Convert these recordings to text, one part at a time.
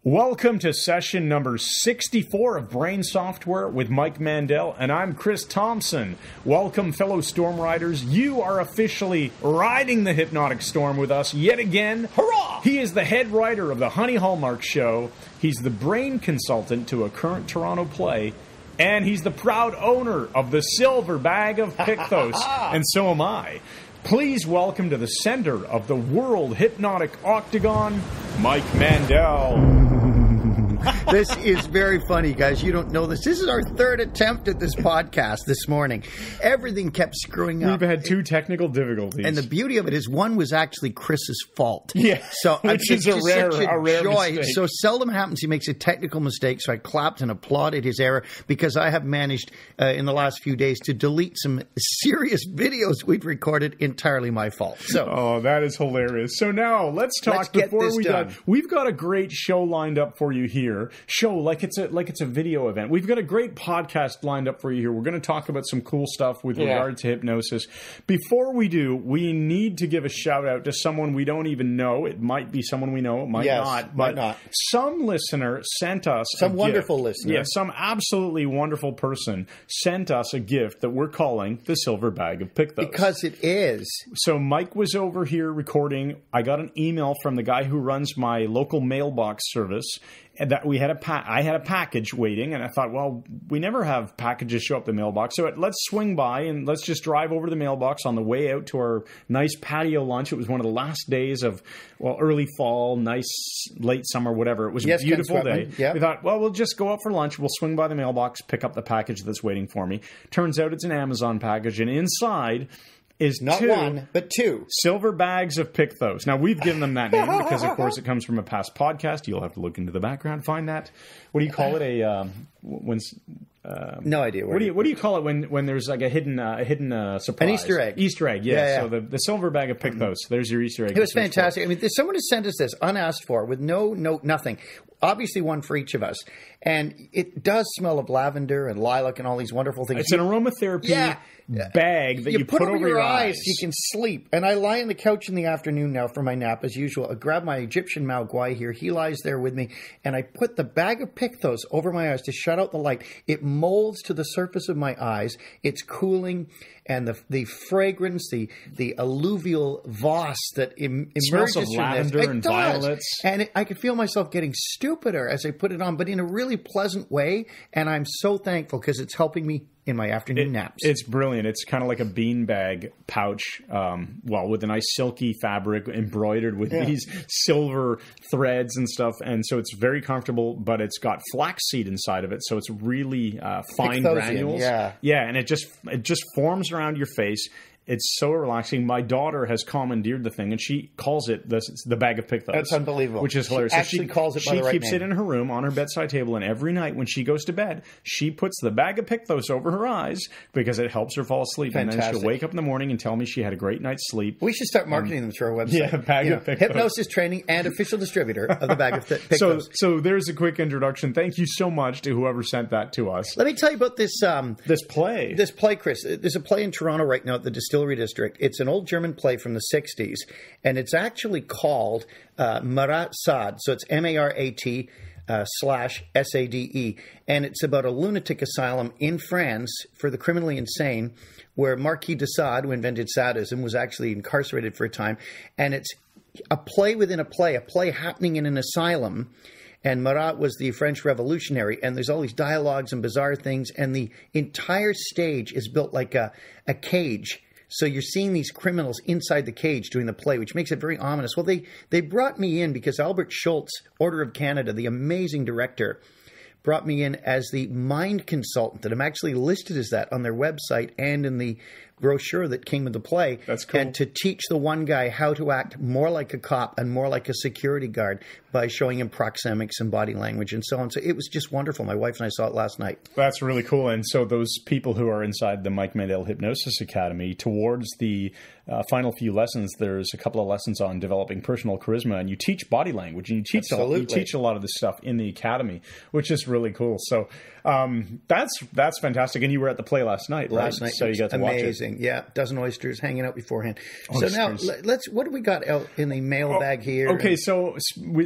Welcome to session number 64 of Brain Software with Mike Mandel, and I'm Chris Thompson. Welcome, fellow storm riders. You are officially riding the hypnotic storm with us yet again. Hurrah! He is the head writer of the Honey Hallmark Show. He's the brain consultant to a current Toronto play, and he's the proud owner of the Silver Bag of Pykthos, and so am I. Please welcome to the center of the World Hypnotic Octagon, Mike Mandel. This is very funny, guys. You don't know this. This is our third attempt at this podcast this morning. Everything kept screwing up. We've had two technical difficulties. And the beauty of it is one was actually Chris's fault. Yeah, so which is a rare joy. mistake. So seldom happens he makes a technical mistake, so I clapped and applauded his error because I have managed in the last few days to delete some serious videos we'd recorded, entirely my fault. So, oh, that is hilarious. So now let's talk before we done. We've got a great show lined up for you here. Show like it's a video event. We've got a great podcast lined up for you here. We're going to talk about some cool stuff with regard to hypnosis. Before we do, we need to give a shout out to someone we don't even know. It might be someone we know. It might not. But some listener sent us some wonderful listener. Yeah, some absolutely wonderful person sent us a gift that we're calling the Silver Bag of Pykthos. Because it is. So Mike was over here recording. I got an email from the guy who runs my local mailbox service. And that we had I had a package waiting, and I thought, well, we never have packages show up the mailbox, so let's swing by and let's just drive over to the mailbox on the way out to our nice patio lunch. It was one of the last days of, early fall, nice late summer, whatever. It was a beautiful day. Yep. We thought, well, we'll just go out for lunch. We'll swing by the mailbox, pick up the package that's waiting for me. Turns out it's an Amazon package, and inside is not one, but two silver bags of Pykthos. Now, we've given them that name because, of course, it comes from a past podcast. You'll have to look into the background, find that. What do you call it? No idea. What do you call it when there's like a hidden surprise? An Easter egg. Easter egg, yeah. So the silver bag of Pykthos. There's your Easter egg. It was fantastic. I mean, there's someone who sent us this unasked for with no note, nothing. Obviously one for each of us. And it does smell of lavender and lilac and all these wonderful things. It's an aromatherapy bag that you put over your eyes. You can sleep. And I lie on the couch in the afternoon now for my nap, as usual. I grab my Egyptian Maogwai here. He lies there with me. And I put the bag of Pykthos over my eyes to shut out the light. It molds to the surface of my eyes. It's cooling. And the fragrance, the alluvial voss that emerges smells of from lavender this. and violets. And I could feel myself getting stupider as I put it on, but in a really pleasant way. And I'm so thankful because it's helping me in my afternoon naps. It's brilliant. It's kind of like a beanbag pouch, with a nice silky fabric embroidered with these silver threads and stuff. And so it's very comfortable, but it's got flaxseed inside of it. So it's really fine granules. Yeah, and it just forms around your face. It's so relaxing. My daughter has commandeered the thing, and she calls it the bag of Pykthos. That's unbelievable. Which is hilarious. She actually calls it by the right name. She keeps it in her room on her bedside table, and every night when she goes to bed, she puts the bag of Pykthos over her eyes because it helps her fall asleep. Fantastic. And then she'll wake up in the morning and tell me she had a great night's sleep. We should start marketing them through our website. Yeah, bag of Pykthos. Hypnosis training and official distributor of the bag of Pykthos. So there's a quick introduction. Thank you so much to whoever sent that to us. Let me tell you about this play. This play, Chris. There's a play in Toronto right now at the Distillery District. It's an old German play from the 60s, and it's actually called Marat Sade. So it's M-A-R-A-T /SADE. And it's about a lunatic asylum in France for the criminally insane, where Marquis de Sade, who invented sadism, was actually incarcerated for a time. And it's a play within a play happening in an asylum. And Marat was the French revolutionary, and there's all these dialogues and bizarre things, and the entire stage is built like a cage. So you're seeing these criminals inside the cage doing the play, which makes it very ominous. Well, they brought me in because Albert Schultz, Order of Canada, the amazing director, brought me in as the mind consultant. And I'm actually listed as that on their website and in the brochure that came with the play. That's cool. And to teach the one guy how to act more like a cop and more like a security guard by showing him proxemics and body language and so on. So it was just wonderful. My wife and I saw it last night. That's really cool. And so those people who are inside the Mike Mandel Hypnosis Academy, towards the final few lessons, there's a couple of lessons on developing personal charisma, and you teach body language, and you teach a lot of this stuff in the academy, which is really cool. So that's fantastic. And you were at the play last night, right? Last night. So you got to watch it. Amazing. amazing. Yeah, dozen oysters hanging out beforehand. So now, what do we got out in the mailbag here? Okay, so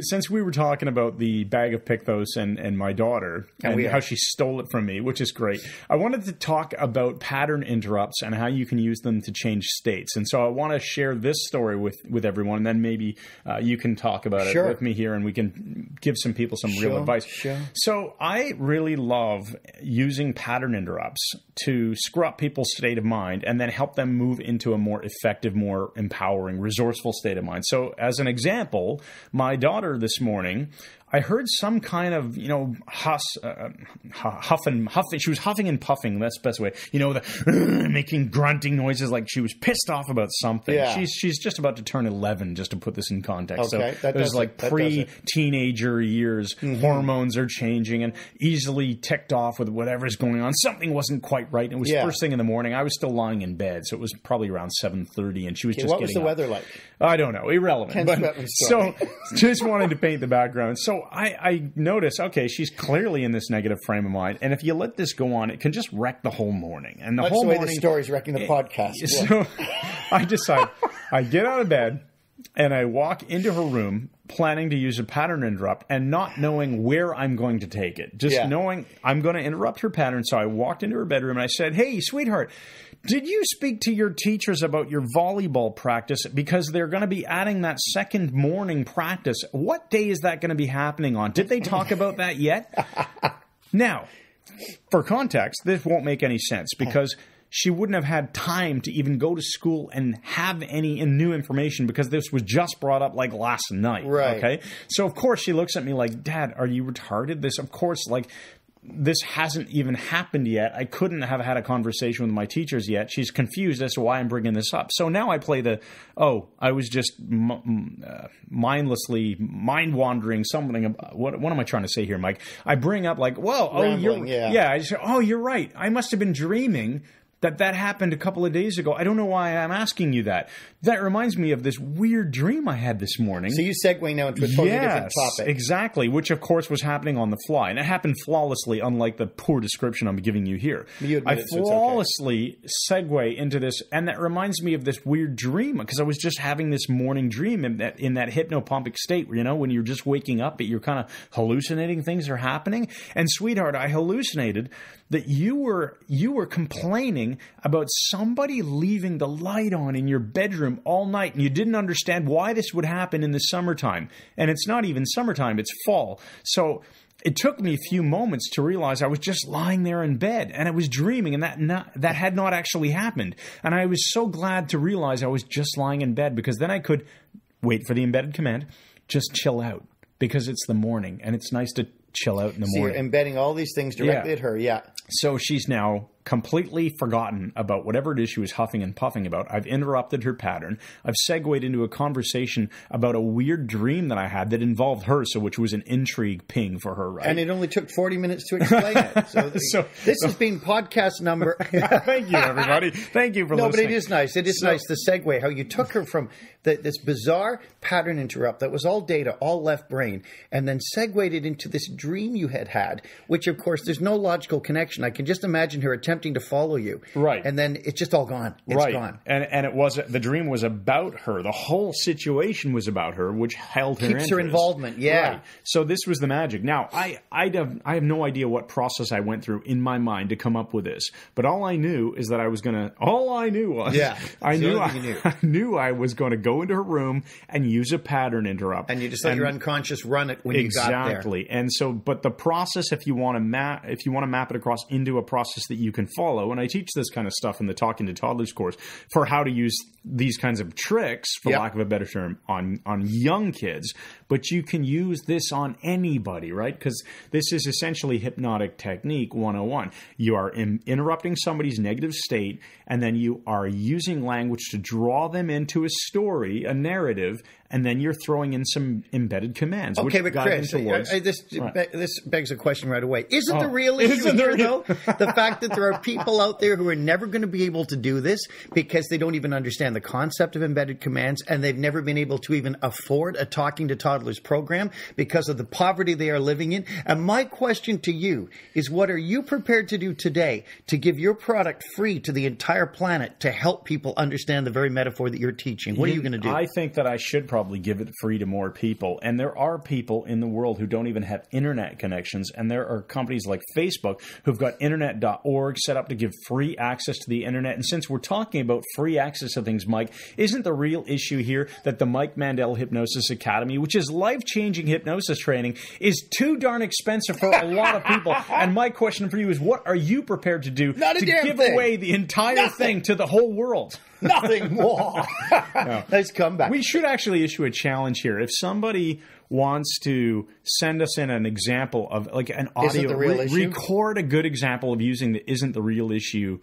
since we were talking about the bag of Pykthos and my daughter and how she stole it from me, which is great, I wanted to talk about pattern interrupts and how you can use them to change states. And so I want to share this story with everyone, and then maybe you can talk about it with me here, and we can give some people some real advice. Sure. So I really love using pattern interrupts to screw up people's state of mind and then help them move into a more effective, more empowering, resourceful state of mind. So as an example, my daughter this morning, I heard some kind of, huff. She was huffing and puffing. That's the best way. Making grunting noises like she was pissed off about something. Yeah. She's just about to turn 11, just to put this in context. Okay, so there's like pre-teenager years. Mm-hmm. Hormones are changing and easily ticked off with whatever's going on. Something wasn't quite right. It was first thing in the morning. I was still lying in bed, so it was probably around 7:30, and she was just what getting was the weather like? I don't know. Irrelevant. So just wanted to paint the background. So I notice, okay, she's clearly in this negative frame of mind, and if you let this go on, it can just wreck the whole morning. And That's whole the way morning, the story's wrecking the podcast. So I decide, I get out of bed, and I walk into her room planning to use a pattern interrupt and not knowing where I'm going to take it. Just knowing I'm going to interrupt her pattern. So I walked into her bedroom and I said, "Hey, sweetheart, did you speak to your teachers about your volleyball practice? Because they're going to be adding that second morning practice. What day is that going to be happening on? Did they talk about that yet?" Now, for context, this won't make any sense because she wouldn't have had time to even go to school and have any new information because this was just brought up like last night. Right. Okay. So of course she looks at me like, "Dad, are you retarded? This hasn't even happened yet. I couldn't have had a conversation with my teachers yet." She's confused as to why I'm bringing this up. So now I play I was just mindlessly mind-wandering something. What am I trying to say here, Mike? I bring up like, Rambling, I just say, "Oh, you're right. I must have been dreaming that happened a couple of days ago. I don't know why I'm asking you that. That reminds me of this weird dream I had this morning." So you segue now into a totally different topic. Exactly, which of course was happening on the fly. And it happened flawlessly, unlike the poor description I'm giving you here. I flawlessly segue into this, and that reminds me of this weird dream, because I was just having this morning dream in that hypnopompic state, when you're just waking up, but you're kind of hallucinating things are happening. And sweetheart, I hallucinated that you were complaining about somebody leaving the light on in your bedroom all night, and you didn't understand why this would happen in the summertime. And it's not even summertime, it's fall. So it took me a few moments to realize I was just lying there in bed, and I was dreaming, and that had not actually happened. And I was so glad to realize I was just lying in bed, because then I could wait for the embedded command, just chill out, because it's the morning, and it's nice to chill out in the morning. You're embedding all these things directly at her, So she's now completely forgotten about whatever it is she was huffing and puffing about. I've interrupted her pattern. I've segued into a conversation about a weird dream that I had that involved her, which was an intrigue ping for her, right? And it only took 40 minutes to explain it. So this has been podcast number... Thank you, everybody. Thank you for listening. No, but it is nice. It is nice, the segue, how you took her from this bizarre pattern interrupt that was all data, all left brain, and then segued it into this dream you had, which, of course, there's no logical connection. I can just imagine her attempting to follow you. Right. And then it's just all gone. It's gone. And the dream was about her. The whole situation was about her, which held her interest. Keeps her involvement, Right. So this was the magic. Now, I have no idea what process I went through in my mind to come up with this. But all I knew is that I was going to... All I knew was... Yeah. I knew I was going to go into her room and use a pattern interrupt. And you just let your unconscious run it when you got there. Exactly. And so, but the process, if you want to map it across into a process that you can follow, and I teach this kind of stuff in the Talking to Toddlers course for how to use these kinds of tricks, for lack of a better term, on young kids, but you can use this on anybody, right? Because this is essentially hypnotic technique 101. You are interrupting somebody's negative state, and then you are using language to draw them into a story, a narrative, and then you're throwing in some embedded commands. Okay, which but Chris, this begs a question right away. Isn't the real issue here, though, the fact that there are people out there who are never going to be able to do this because they don't even understand the concept of embedded commands, and they've never been able to even afford a Talking to Toddlers program because of the poverty they are living in? And my question to you is, what are you prepared to do today to give your product free to the entire planet to help people understand the very metaphor that you're teaching? What are you going to do? I think that I should probably give it free to more people. And there are people in the world who don't even have internet connections. And there are companies like Facebook who've got internet.org set up to give free access to the internet. And since we're talking about free access to things, Mike, isn't the real issue here that the Mike Mandel Hypnosis Academy, which is life-changing hypnosis training, is too darn expensive for a lot of people? And my question for you is, what are you prepared to do to give away the entire thing to the whole world? Nothing more. No. Nice comeback. We should actually issue a challenge here. If somebody wants to send us in an example of like an audio, record a good example of using the isn't the real issue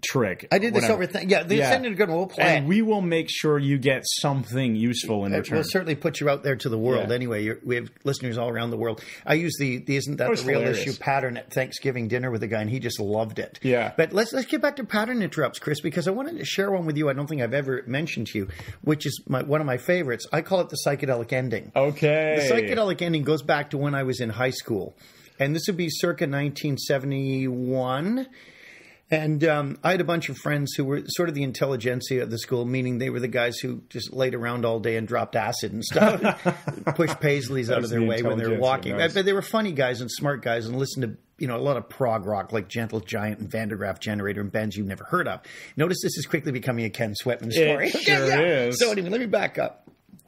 trick. I did this over thing. Yeah, they send it a good one. We'll play and we will make sure you get something useful in return. We'll certainly put you out there to the world anyway. We have listeners all around the world. I use the isn't that the real issue pattern at Thanksgiving dinner with a guy, and he just loved it. Yeah. But let's get back to pattern interrupts, Chris, because I wanted to share one with you I don't think I've ever mentioned to you, which is one of my favorites. I call it the psychedelic ending. Okay. The psychedelic ending goes back to when I was in high school. And this would be circa 1971. And I had a bunch of friends who were sort of the intelligentsia of the school, meaning they were the guys who just laid around all day and dropped acid and stuff, pushed Paisleys out of their way when they were walking. Nice. But they were funny guys and smart guys and listened to a lot of prog rock like Gentle Giant and Vandergraaf Generator and bands you've never heard of. Notice this is quickly becoming a Ken Sweatman story. It sure is. So anyway, let me back up.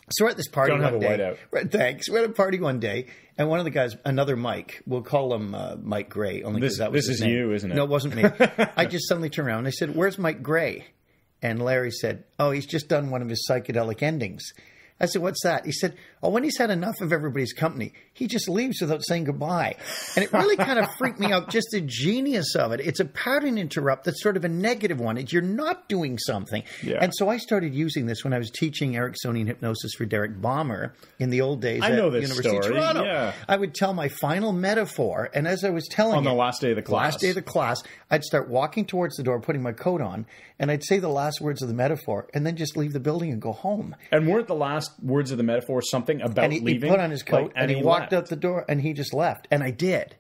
So we're at this party one day. Right, thanks. We're at a party one day, and one of the guys, another Mike, we'll call him Mike Gray. Only because that was his name. You, isn't it? No, it wasn't me. I just suddenly turned around and I said, "Where's Mike Gray?" And Larry said, "Oh, he's just done one of his psychedelic endings." I said, "What's that?" He said, "Oh, when he's had enough of everybody's company, he just leaves without saying goodbye." And it really kind of freaked me out, just the genius of it. It's a pattern interrupt that's sort of a negative one. You're not doing something. Yeah. And so I started using this when I was teaching Ericksonian hypnosis for Derek Balmer in the old days at University of Toronto. Yeah. I would tell my final metaphor, and as I was telling on the last day of the class, I'd start walking towards the door, putting my coat on, and I'd say the last words of the metaphor, and then just leave the building and go home. And weren't the last words of the metaphor something about leaving? He put on his coat and he walked out the door and he just left. And I did.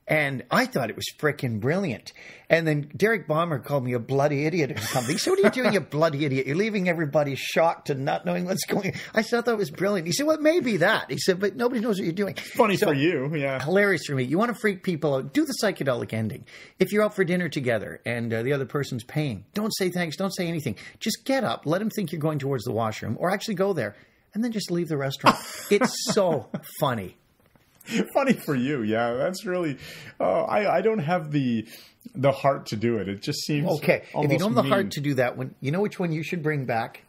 And I thought it was freaking brilliant. And then Derek Balmer called me a bloody idiot or something. He said, "What are you doing, you bloody idiot? You're leaving everybody shocked and not knowing what's going on." I said, "I thought it was brilliant." He said, "Well, maybe that." He said, "But nobody knows what you're doing." Funny for you, yeah. Hilarious for me. You want to freak people out, do the psychedelic ending. If you're out for dinner together and the other person's paying, don't say thanks, don't say anything. Just get up, let them think you're going towards the washroom, or actually go there, and then just leave the restaurant. It's so funny. Funny for you, yeah. That's really. I don't have the heart to do it. It just seems okay. If you don't have the heart to do that one, you know which one you should bring back?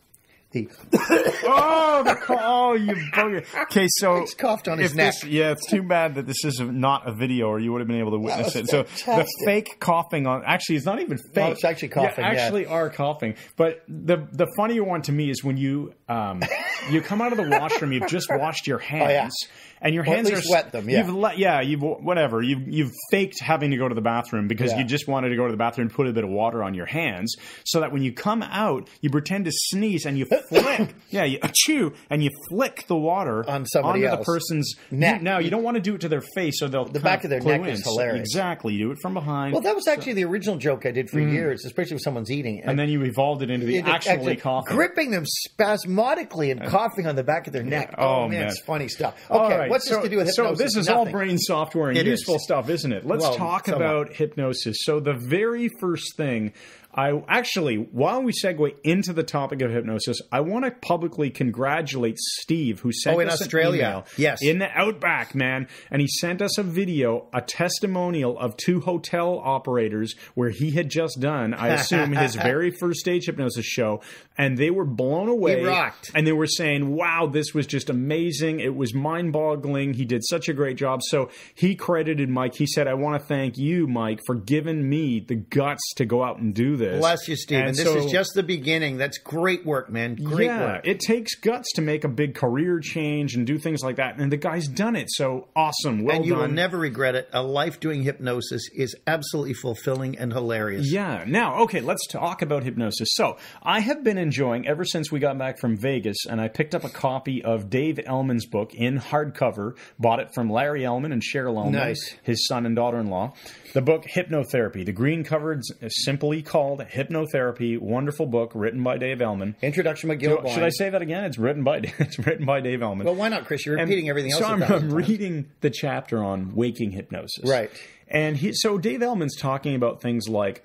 You bugger. Okay, so he's coughed on his neck. It's too bad that this is not a video, or you would have been able to witness it. So the fake coughing on actually it's not even fake. No, it's actually coughing. You actually are coughing. But the funnier one to me is when you come out of the washroom, you've just washed your hands. And your hands at least wet them, yeah. You've faked having to go to the bathroom because you just wanted to go to the bathroom and put a bit of water on your hands, so that when you come out, you pretend to sneeze and you flick, you achoo, and you flick the water on somebody onto the person's neck. Now you don't want to do it to their face, so they'll the back of their neck is hilarious. Exactly, you do it from behind. Well, that was actually the original joke I did for years, especially if someone's eating, and then you evolved it into the actually coughing, gripping them spasmodically and coughing on the back of their neck. Oh man, it's funny stuff. Okay. What's this to do with hypnosis? So this is all brain software and useful stuff, isn't it? Let's talk about hypnosis. So the very first thing while we segue into the topic of hypnosis, I want to publicly congratulate Steve, who sent us Australia. an email. Yes. In the Outback, man. And he sent us a video, a testimonial of 2 hotel operators where he had just done, I assume, his very first stage hypnosis show. And they were blown away. He rocked. And they were saying, wow, this was just amazing. It was mind-boggling. He did such a great job. So he credited Mike. He said, "I want to thank you, Mike, for giving me the guts to go out and do this." this. Bless you, Stephen. And this is just the beginning. That's great work, man. Great work. It takes guts to make a big career change and do things like that. And the guy's done it. So awesome. Well done. And you will never regret it. A life doing hypnosis is absolutely fulfilling and hilarious. Yeah. Now, okay, let's talk about hypnosis. So I have been enjoying, ever since we got back from Vegas, and I picked up a copy of Dave Ellman's book in hardcover, bought it from Larry Ellman and Cheryl Ellman, his son and daughter-in-law. The book, Hypnotherapy. The green cover is simply called Hypnotherapy. Wonderful book written by Dave Ellman. Introduction by Gil Should I say that again? It's written by Dave Ellman. Well, why not, Chris? You're repeating everything else. So I'm reading the chapter on waking hypnosis. Right. And so Dave Ellman's talking about things like,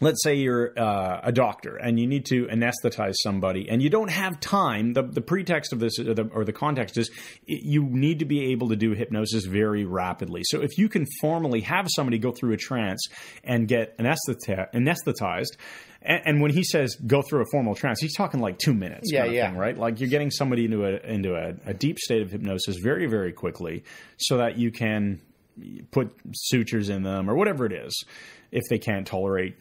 let's say you're a doctor and you need to anesthetize somebody and you don't have time. The pretext of this or the context is you need to be able to do hypnosis very rapidly. So if you can formally have somebody go through a trance and get anesthetized, and when he says go through a formal trance, he's talking like 2 minutes. Kind of thing, right? Like you're getting somebody into a deep state of hypnosis very, very quickly so that you can put sutures in them or whatever it is if they can't tolerate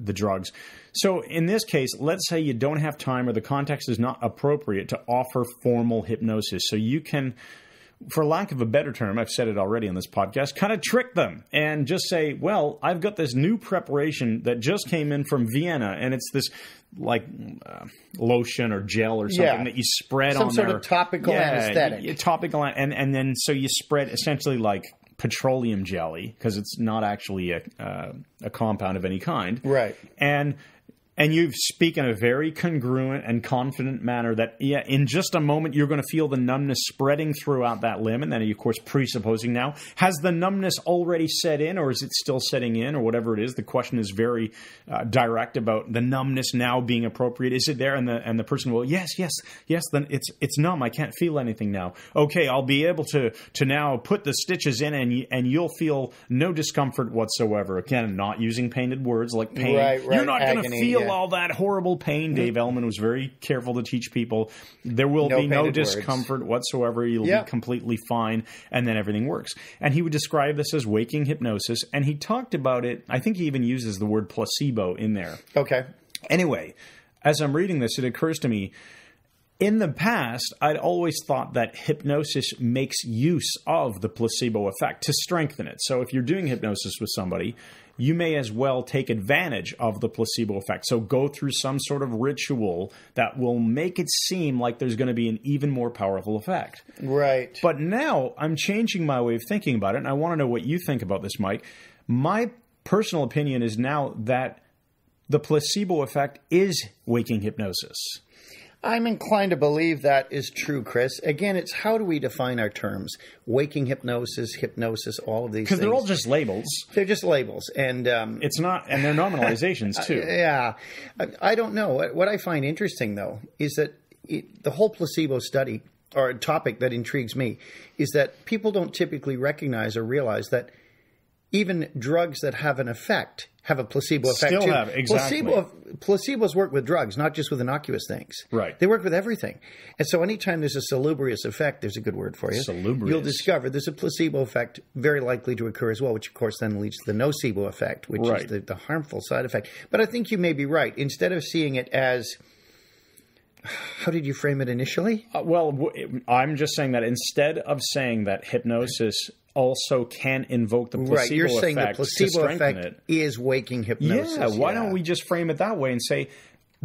the drugs. So in this case, let's say you don't have time or the context is not appropriate to offer formal hypnosis. So you can, for lack of a better term, I've said it already on this podcast, kind of trick them and just say, well, I've got this new preparation that just came in from Vienna, and it's this like lotion or gel or something that you spread on some sort of topical anesthetic. Topical, and then so you spread essentially like petroleum jelly, because it's not actually a compound of any kind. Right. And you speak in a very congruent and confident manner that, in just a moment, you're going to feel the numbness spreading throughout that limb. And then, of course, presupposing now, has the numbness already set in or is it still setting in or whatever it is? The question is very direct about the numbness now being appropriate. Is it there? And the person will, yes, then it's numb. I can't feel anything now. Okay, I'll be able to now put the stitches in and you'll feel no discomfort whatsoever. Again, not using painted words like pain. Right. You're not going to feel all that horrible pain. Dave Ellman was very careful to teach people there will be no discomfort whatsoever. You'll be completely fine, and then everything works. And he would describe this as waking hypnosis, and he talked about it. I think he even uses the word placebo in there. Okay. Anyway, as I'm reading this, it occurs to me, in the past, I'd always thought that hypnosis makes use of the placebo effect to strengthen it. So if you're doing hypnosis with somebody, you may as well take advantage of the placebo effect. So go through some sort of ritual that will make it seem like there's going to be an even more powerful effect. Right. But now I'm changing my way of thinking about it, and I want to know what you think about this, Mike. My personal opinion is now that the placebo effect is waking hypnosis. I'm inclined to believe that is true, Chris. Again, it's how do we define our terms? Waking hypnosis, all of these things. Because they're all just labels. They're just labels. And it's not, and they're nominalizations, too. Yeah. I don't know. What I find interesting, though, is that the whole placebo study, or a topic that intrigues me, is that people don't typically recognize or realize that even drugs that have an effect have a placebo effect Still too. Have, exactly. Placebos work with drugs, not just with innocuous things. Right. They work with everything. And so anytime there's a salubrious effect, there's a good word for you. Salubrious. You'll discover there's a placebo effect very likely to occur as well, which of course then leads to the nocebo effect, which is the harmful side effect. But I think you may be right. Instead of seeing it as, how did you frame it initially? I'm just saying that instead of saying that hypnosis also can invoke the placebo effect. Right, you're saying the placebo effect it is waking hypnosis. Yeah, why don't we just frame it that way and say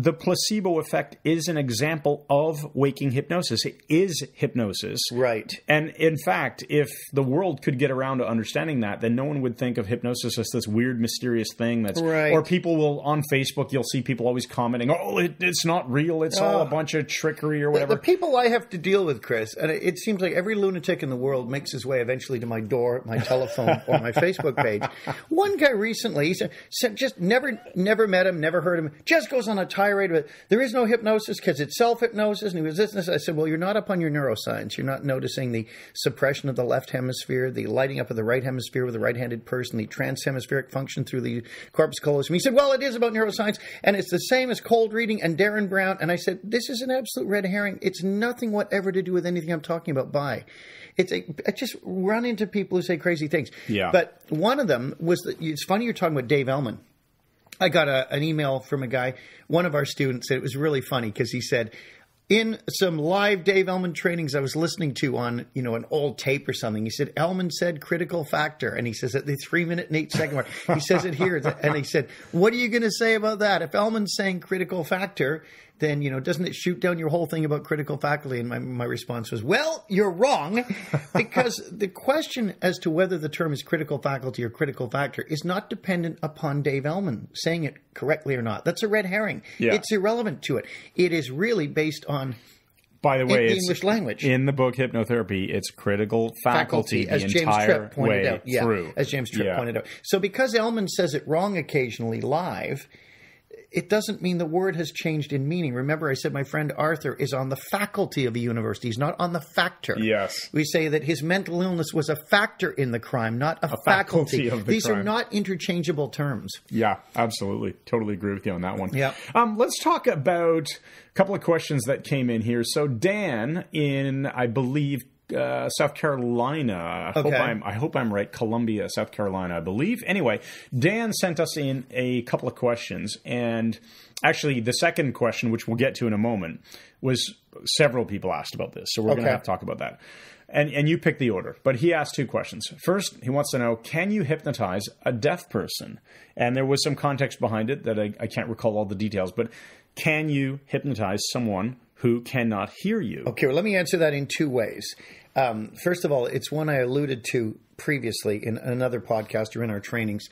the placebo effect is an example of waking hypnosis. It is hypnosis. Right. And in fact, if the world could get around to understanding that, then no one would think of hypnosis as this weird, mysterious thing that's... Right. Or people will, on Facebook, you'll see people always commenting, it's not real, it's all a bunch of trickery or whatever. The people I have to deal with, Chris, and it seems like every lunatic in the world makes his way eventually to my door, my telephone, or my Facebook page. One guy recently, he said just never met him, never heard him, just goes on a tirade with, there is no hypnosis because it's self-hypnosis, and he was this and this. I said, well, you're not up on your neuroscience. You're not noticing the suppression of the left hemisphere, the lighting up of the right hemisphere with a right-handed person, the transhemispheric function through the corpus callosum. He said, well, it is about neuroscience, and it's the same as cold reading and Darren Brown. And I said, this is an absolute red herring. It's nothing whatever to do with anything I'm talking about. I just run into people who say crazy things. Yeah. But one of them was, it's funny you're talking about Dave Ellman. I got an email from a guy, one of our students. It was really funny because he said, in some live Dave Ellman trainings I was listening to on, an old tape or something, he said, Ellman said critical factor. And he says at the 3-minute and 8-second mark, he says it here. And he said, what are you going to say about that? If Ellman's saying critical factor, then, doesn't it shoot down your whole thing about critical faculty? And my response was, well, you're wrong, because the question as to whether the term is critical faculty or critical factor is not dependent upon Dave Ellman saying it correctly or not. That's a red herring. Yeah. It's irrelevant to it. It is really based on, by the way, the English language. In the book Hypnotherapy, it's critical faculty as the James entire Tripp pointed way out. Yeah, through. as James Tripp pointed out. So because Ellman says it wrong occasionally live, it doesn't mean the word has changed in meaning. Remember, I said my friend Arthur is on the faculty of a university. He's not on the factor. Yes. We say that his mental illness was a factor in the crime, not a faculty. Of the These crime. are not interchangeable terms. Yeah, absolutely. Totally agree with you on that one. Yeah. Let's talk about a couple of questions that came in here. So Dan in, I believe, South Carolina. I hope I'm right. Columbia, South Carolina, I believe. Anyway, Dan sent us in a couple of questions, and actually the second question, which we'll get to in a moment, was several people asked about this, so we're going to have to talk about that. And you pick the order, but he asked two questions. First, he wants to know, can you hypnotize a deaf person? And there was some context behind it that I can't recall all the details, but can you hypnotize someone who cannot hear you? Okay, well, let me answer that in two ways. First of all, it's one I alluded to previously in another podcast or in our trainings.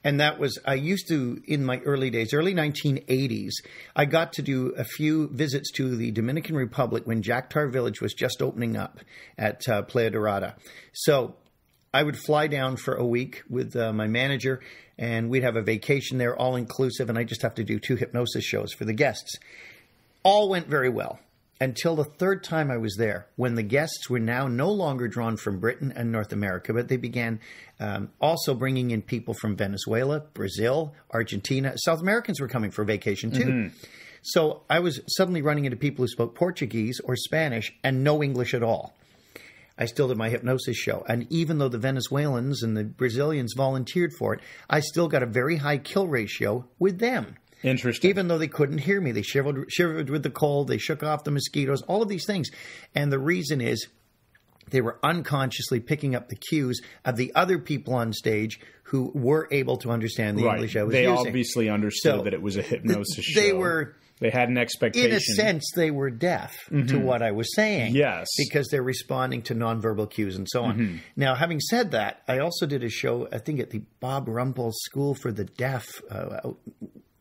And that was, I used to, in my early days, early 1980s, I got to do a few visits to the Dominican Republic when Jack Tar Village was just opening up at Playa Dorada. So I would fly down for a week with my manager, and we'd have a vacation there, all inclusive, and I just have to do 2 hypnosis shows for the guests. All went very well. Until the third time I was there, when the guests were now no longer drawn from Britain and North America, but they began also bringing in people from Venezuela, Brazil, Argentina. South Americans were coming for vacation too. Mm-hmm. So I was suddenly running into people who spoke Portuguese or Spanish and no English at all. I still did my hypnosis show. And even though the Venezuelans and the Brazilians volunteered for it, I still got a very high kill ratio with them. Interesting. Even though they couldn't hear me, they shivered with the cold, they shook off the mosquitoes, all of these things. And the reason is they were unconsciously picking up the cues of the other people on stage who were able to understand the English I was using. They obviously understood that it was a hypnosis show. They had an expectation. In a sense, they were deaf to what I was saying. Yes. Because they're responding to nonverbal cues and so on. Mm-hmm. Now, having said that, I also did a show, I think, at the Bob Rumpel School for the Deaf,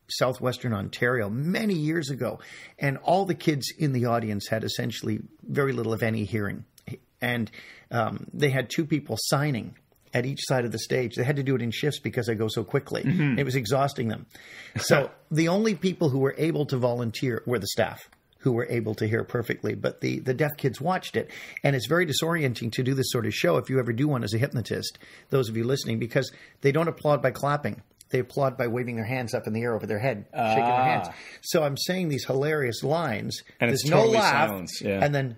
Southwestern Ontario, many years ago. And all the kids in the audience had essentially very little, if any, hearing. And they had 2 people signing at each side of the stage. They had to do it in shifts because I go so quickly. Mm-hmm. It was exhausting them. So the only people who were able to volunteer were the staff, who were able to hear perfectly. But the deaf kids watched it. And it's very disorienting to do this sort of show if you ever do one as a hypnotist, those of you listening, because they don't applaud by clapping. They applaud by waving their hands up in the air over their head, shaking their hands. So I'm saying these hilarious lines. And there's it's no totally laugh. Silence. Yeah. And then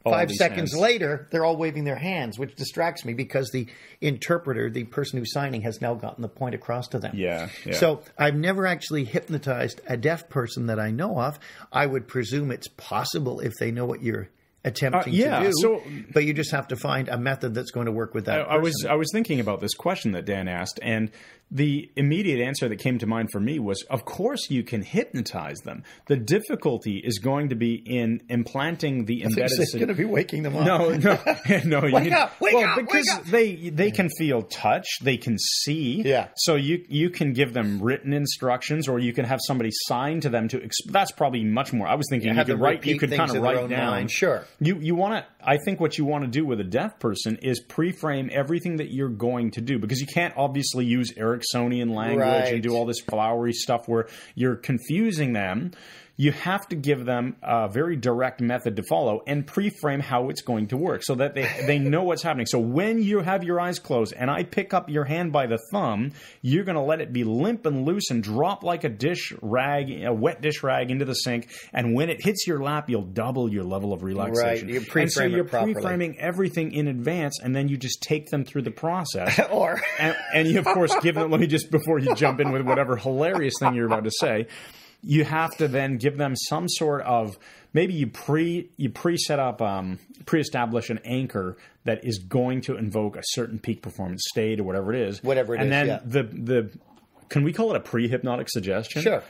5 seconds later, they're all waving their hands, which distracts me because the interpreter, the person who's signing, has now gotten the point across to them. Yeah. So I've never actually hypnotized a deaf person that I know of. I would presume it's possible if they know what you're attempting to do, but you just have to find a method that's going to work with that person. I was thinking about this question that Dan asked, and the immediate answer that came to mind for me was, of course you can hypnotize them. The difficulty is going to be in implanting the embedded... It's going to be waking them up. No. Wake up! Because they can feel touch, they can see. Yeah. So you can give them written instructions, or you can have somebody sign to them to... That's probably much more... I was thinking you could kind of write down... Mind. Sure. You want to... I think what you want to do with a deaf person is pre-frame everything that you're going to do, because you can't obviously use Ericksonian language and do all this flowery stuff where you're confusing them. you have to give them a very direct method to follow and pre-frame how it's going to work so that they know what's happening. So when you have your eyes closed and I pick up your hand by the thumb, you're going to let it be limp and loose and drop like a wet dish rag into the sink. And when it hits your lap, you'll double your level of relaxation. Right. You pre-frame it properly. Pre-framing everything in advance, and then you just take them through the process. and you, of course, give them, let me just, before you jump in with whatever hilarious thing you're about to say, you have to then give them some sort of, maybe you pre-set up, pre-establish an anchor that is going to invoke a certain peak performance state or whatever it is. And then can we call it a pre-hypnotic suggestion? Sure.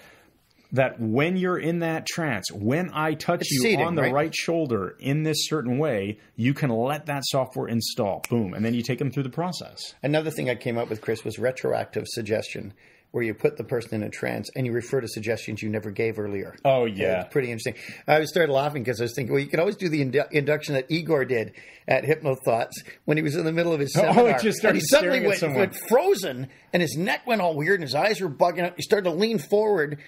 That when you're in that trance, when I touch you on the right shoulder in this certain way, you can let that software install. Boom. And then you take them through the process. Another thing I came up with, Chris, was retroactive suggestion, where you put the person in a trance and you refer to suggestions you never gave earlier. Oh, yeah. It's pretty interesting. I started laughing because I was thinking, well, you could always do the induction that Igor did at Hypnothoughts when he was in the middle of his seminar. Oh, it just started and he suddenly went frozen and his neck went all weird and his eyes were bugging out. He started to lean forward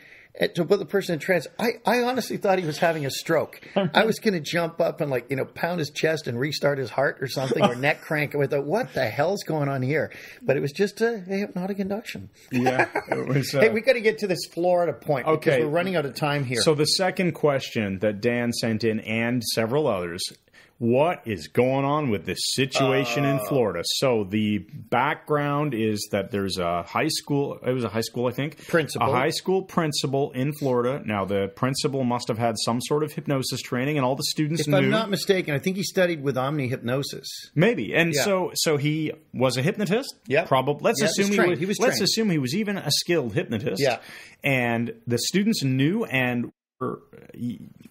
to put the person in trance. I honestly thought he was having a stroke. I was going to jump up and pound his chest and restart his heart or something, or neck crank. I thought, what the hell's going on here? But it was just a hypnotic induction. Yeah. It was, hey, we got to get to this Florida point because we're running out of time here. So the second question that Dan sent in and several others, what is going on with this situation in Florida? So the background is that there's a high school, it was a high school, I think. Principal. A high school principal in Florida. Now, the principal must have had some sort of hypnosis training, and all the students knew. If I'm not mistaken, I think he studied with Omni Hypnosis. Maybe. And so he was a hypnotist? Yeah. Probably. Let's assume he was trained. Let's assume he was even a skilled hypnotist. Yeah. And the students knew and were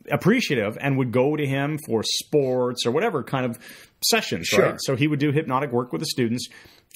appreciative and would go to him for sports or whatever kind of sessions, sure. Right? So he would do hypnotic work with the students,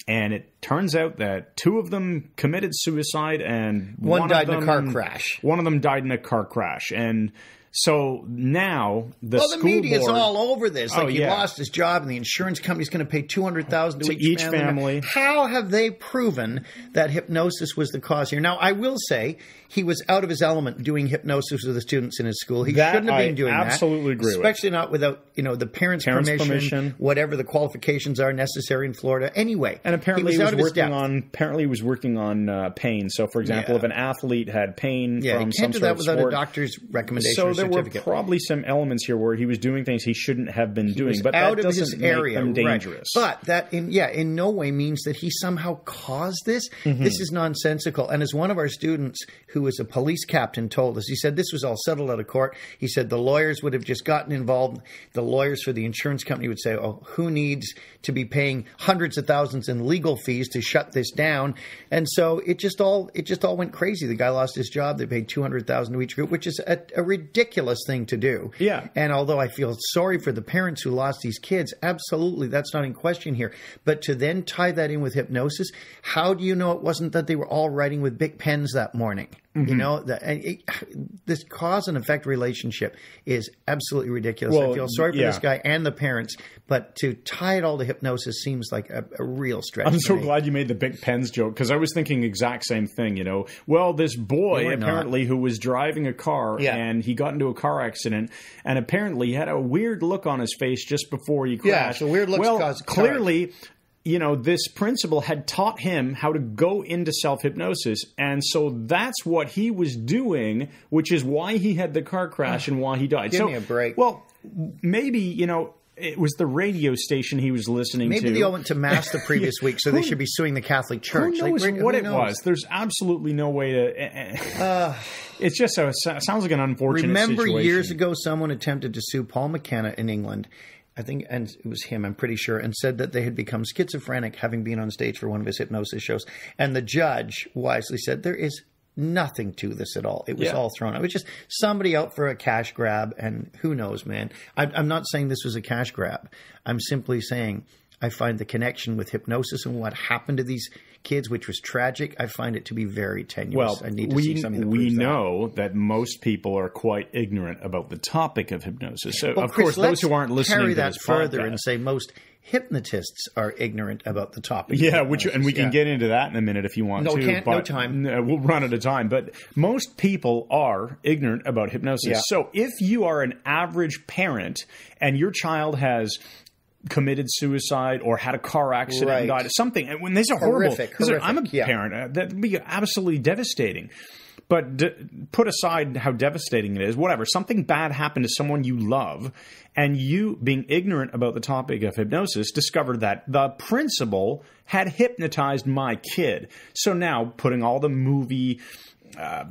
and it turns out that two of them committed suicide and one died in a car crash. One of them died in a car crash. And so now the school media's board, all over this. He lost his job, and the insurance company's going to pay $200,000 to each family. How have they proven that hypnosis was the cause here? Now, I will say he was out of his element doing hypnosis with the students in his school. He shouldn't have been doing that. Absolutely agree. Especially not without the parents' permission, whatever the qualifications are necessary in Florida. Anyway, and apparently he was working on pain. So, for example, if an athlete had pain from some sort of sport, you can't do that without a doctor's recommendation. So there were probably some elements here where he was doing things he shouldn't have been doing, but out that of doesn't his area, make them dangerous. Right. But that, in no way means that he somehow caused this. Mm-hmm. This is nonsensical. And as one of our students, who was a police captain, told us, he said this was all settled out of court. He said the lawyers would have just gotten involved. The lawyers for the insurance company would say, "Oh, who needs to be paying hundreds of thousands in legal fees to shut this down?" And so it just all went crazy. The guy lost his job. They paid $200,000 to each group, which is a ridiculous thing to do. Yeah. And although I feel sorry for the parents who lost these kids, absolutely, that's not in question here. But to then tie that in with hypnosis, how do you know it wasn't that they were all writing with big pens that morning? Mm-hmm. This cause and effect relationship is absolutely ridiculous. I feel sorry for this guy and the parents, but to tie it all to hypnosis seems like a real stretch. I'm so glad you made the big pens joke, because I was thinking the exact same thing. Well, this boy apparently who was driving a car and he got into a car accident, and apparently he had a weird look on his face just before he crashed. Yeah, so weird looks cause clearly. This principal had taught him how to go into self-hypnosis, and so that's what he was doing, which is why he had the car crash and why he died. Give me a break. Well, maybe, it was the radio station he was listening to. Maybe they all went to Mass the previous week, so they should be suing the Catholic Church. Who knows what it was? There's absolutely no way to... It's just it sounds like an unfortunate Remember situation. Years ago, someone attempted to sue Paul McKenna in England, I think, and it was him, I'm pretty sure, and said that they had become schizophrenic having been on stage for one of his hypnosis shows. And the judge wisely said, there is nothing to this at all. It was all thrown out. It was just somebody out for a cash grab, and who knows, man. I'm not saying this was a cash grab. I'm simply saying I find the connection with hypnosis and what happened to these kids, which was tragic, I find it to be very tenuous. Well, I need to see something that we proves that. know that most people are quite ignorant about the topic of hypnosis. So, Well, of Chris, course, those who aren't listening carry to that this further podcast, and say most hypnotists are ignorant about the topic. yeah, and we can get into that in a minute if you want to. No time. We'll run out of time. But most people are ignorant about hypnosis. Yeah. So if you are an average parent and your child has committed suicide or had a car accident and died, something, and when these are horrible. I'm a parent. That would be absolutely devastating. But put aside how devastating it is, whatever, something bad happened to someone you love, and you, being ignorant about the topic of hypnosis, discovered that the principal had hypnotized my kid. So now, putting all the movie...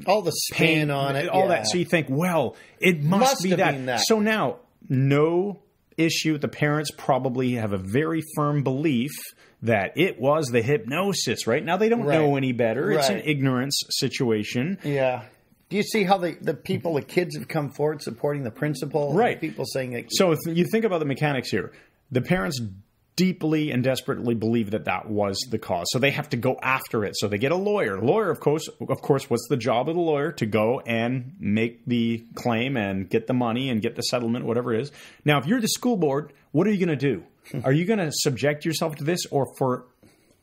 all the spin on it. All that. So you think, well, it must be that. So now, no issue. The parents probably have a very firm belief that it was the hypnosis, right? Now they don't know any better. It's an ignorance situation. Yeah. Do you see how the kids have come forward supporting the principal? Right. People saying that. So if you think about the mechanics here, the parents deeply and desperately believe that was the cause. So they have to go after it. So they get a lawyer. Lawyer, of course, what's the job of the lawyer? To go and make the claim and get the money and get the settlement, whatever it is. Now, if you're the school board, what are you going to do? Are you going to subject yourself to this, or for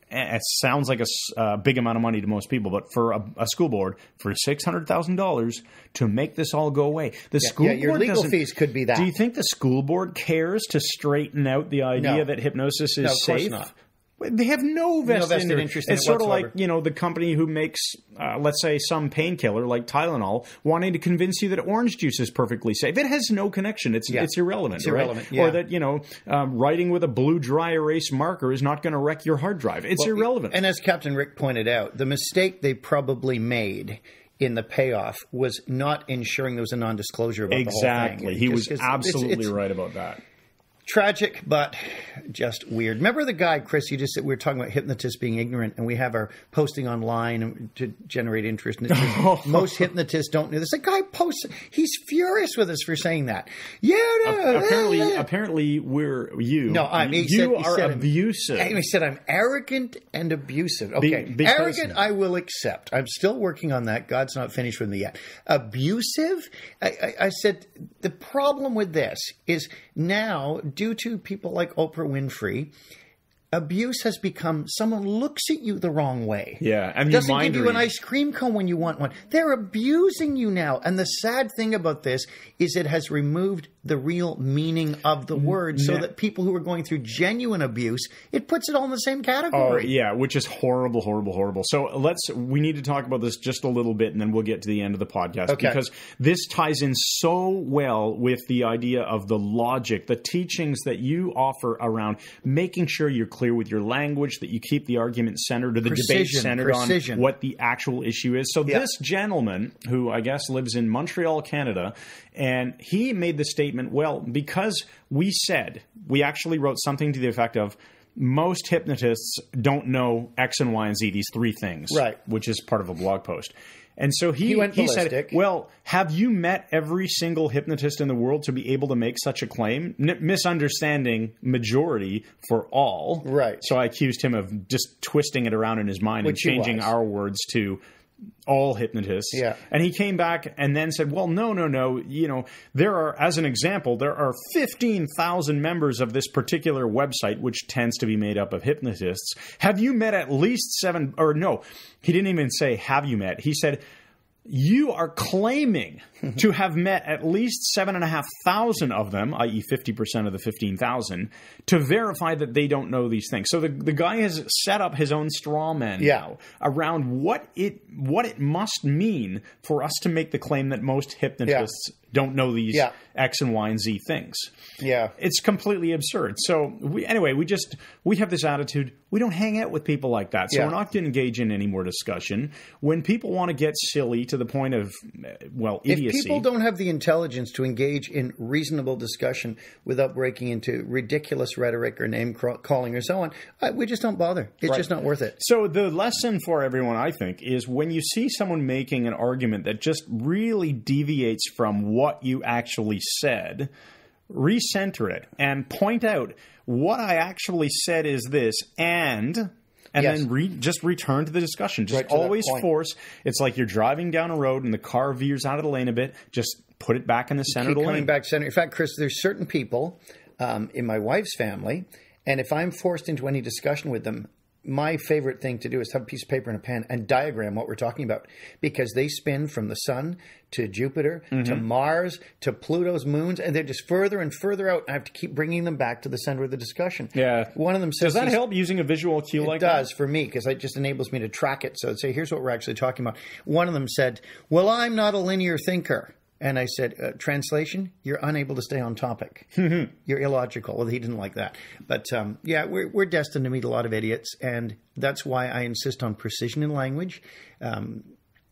it sounds like a big amount of money to most people, but for a school board, for $600,000 to make this all go away. The school board your legal fees could be that. Do you think the school board cares to straighten out the idea that hypnosis is safe? Not. They have no vested interest in it It's sort of whatsoever. like, the company who makes, let's say, some painkiller like Tylenol, wanting to convince you that orange juice is perfectly safe. It has no connection. It's irrelevant. It's irrelevant, Or that, writing with a blue dry erase marker is not going to wreck your hard drive. It's irrelevant. And as Captain Rick pointed out, the mistake they probably made in the payoff was not ensuring there was a non-disclosure about the whole thing. Exactly. He was absolutely right about that. Tragic, but just weird. Remember the guy, Chris, we were talking about hypnotists being ignorant, and we have our posting online to generate interest. And most hypnotists don't know. There's a guy he's furious with us for saying that. Apparently we're you. No, you are abusive. He said I'm arrogant and abusive. Okay, arrogant I will accept. I'm still working on that. God's not finished with me yet. Abusive? I said the problem with this is now, due to people like Oprah Winfrey, abuse has become someone looks at you the wrong way. Yeah, and doesn't give you an ice cream cone when you want one. They're abusing you now. And the sad thing about this is it has removed the real meaning of the word, so that people who are going through genuine abuse, it puts it all in the same category. Oh, yeah, which is horrible, horrible, horrible. So we need to talk about this just a little bit, and then we'll get to the end of the podcast, because this ties in so well with the idea of the logic, the teachings that you offer around making sure you're clear with your language, that you keep the argument centered, or the debate centered on what the actual issue is. So this gentleman, who I guess lives in Montreal, Canada, and he made the statement, well, because we actually wrote something to the effect of, most hypnotists don't know X and Y and Z, these three things, which is part of a blog post. And so he said, well, have you met every single hypnotist in the world to be able to make such a claim? Misunderstanding majority for all. Right. So I accused him of just twisting it around in his mind and changing our words to all hypnotists. Yeah. And he came back and then said, well, no. There are, as an example, there are 15,000 members of this particular website, which tends to be made up of hypnotists. Have you met at least seven, or no, he didn't even say, have you met? He said, you are claiming to have met at least 7,500 of them, i.e. 50% of the 15,000, to verify that they don't know these things. So the guy has set up his own straw man now around what it must mean for us to make the claim that most hypnotists don't know these X and Y and Z things. Yeah. It's completely absurd. So we have this attitude. We don't hang out with people like that. So we're not going to engage in any more discussion. When people want to get silly to the point of, idiocy. If people don't have the intelligence to engage in reasonable discussion without breaking into ridiculous rhetoric or name calling or so on, we just don't bother. It's just not worth it. So the lesson for everyone, I think, is when you see someone making an argument that just really deviates from what you actually said, recenter it, and point out what I actually said is this, and Yes. then just return to the discussion. Just Right to that always point. force. It's like you're driving down a road and the car veers out of the lane a bit. Just put it back in the center of Keep the coming lane. back center. In fact, Chris, there's certain people in my wife's family, and if I'm forced into any discussion with them, my favorite thing to do is have a piece of paper and a pen and diagram what we're talking about, because they spin from the sun to Jupiter to Mars to Pluto's moons, and they're just further and further out. I have to keep bringing them back to the center of the discussion. Yeah. One of them says, Does that help using a visual cue like it does for me, because it just enables me to track it. So I'd say, here's what we're actually talking about. One of them said, well, I'm not a linear thinker. And I said, translation, you're unable to stay on topic. You're illogical. Well, he didn't like that. But yeah, we're destined to meet a lot of idiots. And that's why I insist on precision in language.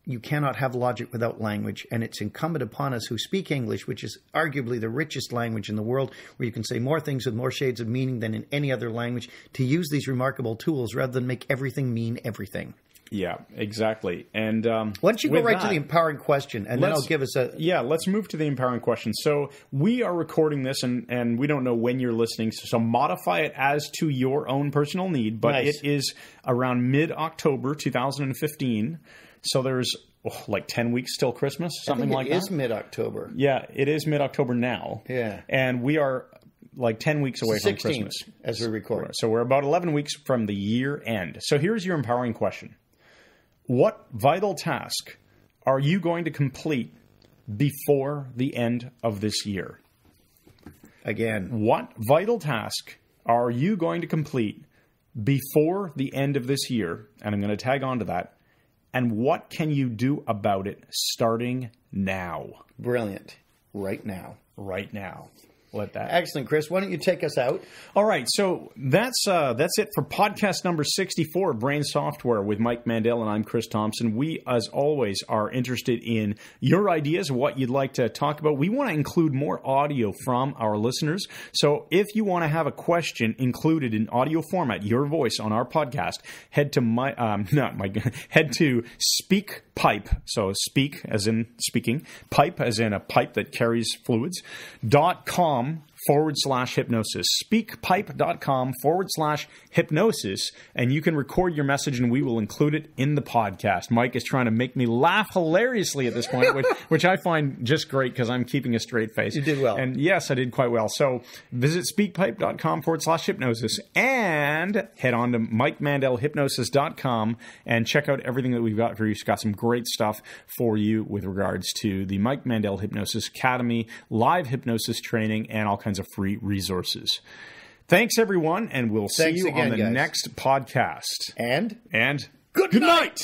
You cannot have logic without language. And it's incumbent upon us who speak English, which is arguably the richest language in the world, where you can say more things with more shades of meaning than in any other language, to use these remarkable tools rather than make everything mean everything. Yeah, exactly. And why don't you go right to the empowering question, and then I'll give us a... Yeah, let's move to the empowering question. So we are recording this, and we don't know when you're listening, so modify it as to your own personal need, but Nice. It is around mid-October 2015, so there's like 10 weeks till Christmas, something like that. It is mid-October. Yeah, it is mid-October now. Yeah. And we are like 10 weeks away from 16th, Christmas. as we record. So we're about 11 weeks from the year end. So here's your empowering question. What vital task are you going to complete before the end of this year? Again. What vital task are you going to complete before the end of this year? And I'm going to tag on to that. And what can you do about it starting now? Brilliant. Right now. Right now. Let that. Excellent, Chris. Why don't you take us out? All right, so that's it for podcast number 64, Brain Software with Mike Mandel, and I'm Chris Thompson. We, as always, are interested in your ideas, what you'd like to talk about. We want to include more audio from our listeners. So if you want to have a question included in audio format, your voice on our podcast, head to head to SpeakPipe. So speak as in speaking, pipe as in a pipe that carries fluids, .com/hypnosis. Speakpipe.com/hypnosis, and you can record your message and we will include it in the podcast. Mike is trying to make me laugh hilariously at this point, which I find just great because I'm keeping a straight face. You did well. And yes, I did quite well. So visit speakpipe.com/hypnosis and head on to MikeMandelHypnosis.com and check out everything that we've got for you. We've got some great stuff for you with regards to the Mike Mandel Hypnosis Academy, live hypnosis training, and all kinds of free resources. Thanks, everyone, and we'll see you again, on the guys. next podcast. And Good night!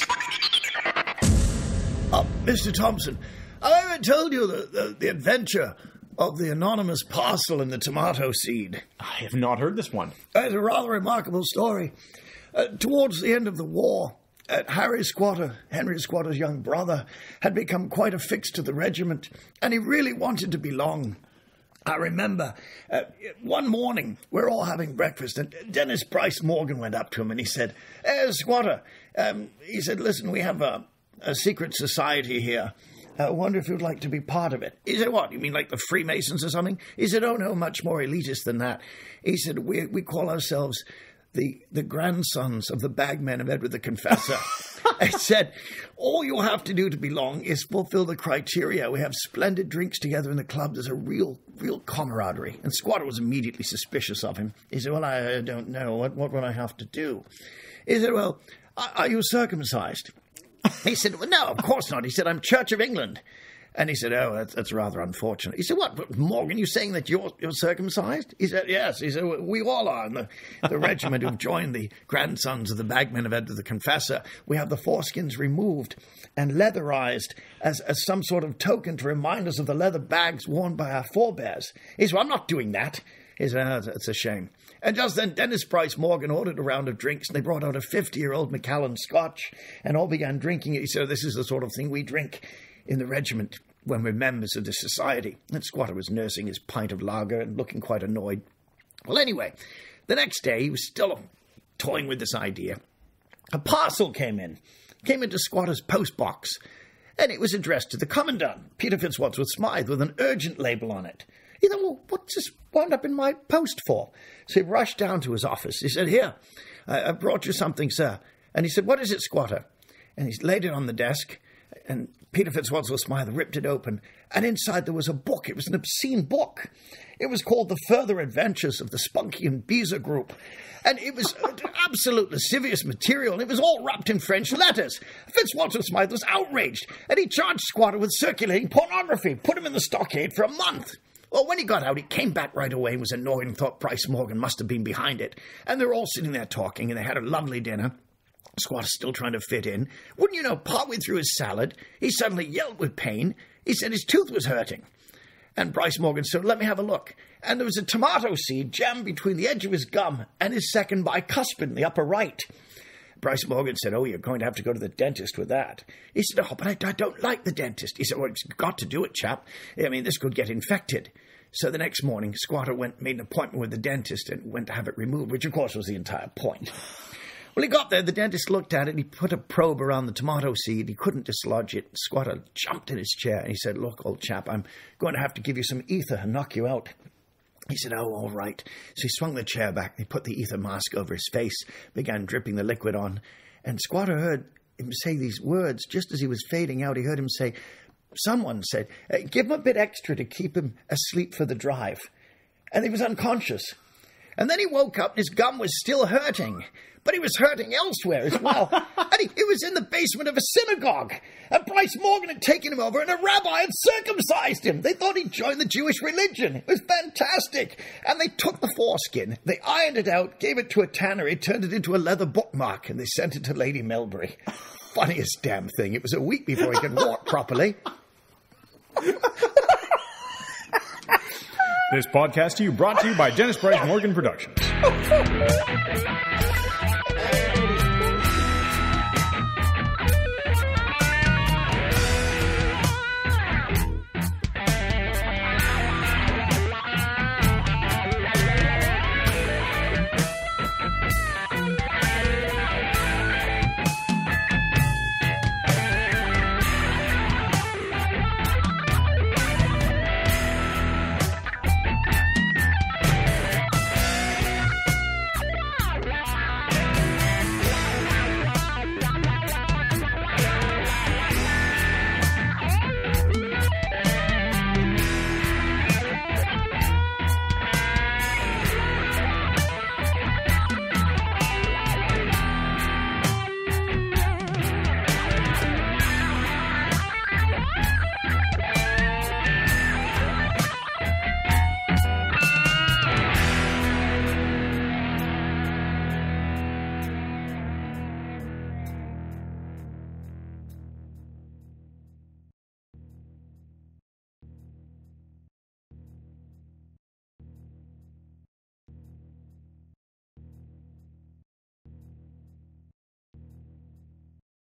Mr. Thompson, I ever told you the adventure of the anonymous parcel in the tomato seed? I have not heard this one. It's a rather remarkable story. Towards the end of the war, Henry Squatter's young brother, had become quite affixed to the regiment, and he really wanted to belong. I remember one morning, we're all having breakfast, and Dennis Price Morgan went up to him and he said, Squatter, he said, listen, we have a secret society here. I wonder if you'd like to be part of it. He said, what, you mean like the Freemasons or something? He said, oh, no, much more elitist than that. He said, we call ourselves the grandsons of the bagmen of Edward the Confessor. I said, all you have to do to belong is fulfill the criteria. We have splendid drinks together in the club. There's a real camaraderie. And Squatter was immediately suspicious of him. He said, well, I don't know. What would I have to do? He said, well, are you circumcised? He said, well, no, of course not. He said, I'm Church of England. And he said, oh, that's rather unfortunate. He said, what, Morgan, you saying that you're circumcised? He said, yes. He said, we all are. And the regiment who've joined the grandsons of the bagmen of Edward the Confessor, we have the foreskins removed and leatherized as some sort of token to remind us of the leather bags worn by our forebears. He said, well, I'm not doing that. He said, oh, it's a shame. And just then, Dennis Price Morgan ordered a round of drinks, and they brought out a 50-year-old Macallan Scotch, and all began drinking it. He said, this is the sort of thing we drink in the regiment when we're members of the society. And Squatter was nursing his pint of lager and looking quite annoyed. Well, anyway, the next day he was still toying with this idea. A parcel came into Squatter's post box, and it was addressed to the Commandant, Peter Fitzwadsworth Smythe, with an urgent label on it. He thought, well, what's this wound up in my post for? So he rushed down to his office. He said, here, I brought you something, sir. And he said, what is it, squatter? And he laid it on the desk, and Peter Fitzwadsworth-Smythe ripped it open, and inside there was a book. It was an obscene book. It was called The Further Adventures of the Spunky and Beezer Group. And it was absolute lascivious material, and it was all wrapped in French letters. Fitzwadsworth-Smythe was outraged, and he charged Squatter with circulating pornography, put him in the stockade for a month. Well, when he got out, he came back right away and was annoyed and thought Bryce Morgan must have been behind it. And they were all sitting there talking, and they had a lovely dinner. Squatter's still trying to fit in. Wouldn't you know, partway through his salad, he suddenly yelled with pain. He said his tooth was hurting. And Bryce Morgan said, let me have a look. And there was a tomato seed jammed between the edge of his gum and his second bicuspid in the upper right. Bryce Morgan said, oh, you're going to have to go to the dentist with that. He said, oh, but I don't like the dentist. He said, well, it's got to do it, chap. I mean, this could get infected. So the next morning, Squatter made an appointment with the dentist and went to have it removed, which, of course, was the entire point. Well, he got there, the dentist looked at it, he put a probe around the tomato seed, he couldn't dislodge it. Squatter jumped in his chair, and he said, look, old chap, I'm going to have to give you some ether and knock you out. He said, oh, all right. So he swung the chair back, and he put the ether mask over his face, began dripping the liquid on, and Squatter heard him say these words. Just as he was fading out, he heard him say, someone said, give him a bit extra to keep him asleep for the drive. And he was unconscious. And then he woke up, and his gum was still hurting. But he was hurting elsewhere as well. And he was in the basement of a synagogue. And Bryce Morgan had taken him over, and a rabbi had circumcised him. They thought he'd joined the Jewish religion. It was fantastic. And they took the foreskin, they ironed it out, gave it to a tannery, turned it into a leather bookmark, and they sent it to Lady Melbury. Funniest damn thing. It was a week before he could walk properly. This podcast to you brought to you by Dennis Bryce Morgan Productions.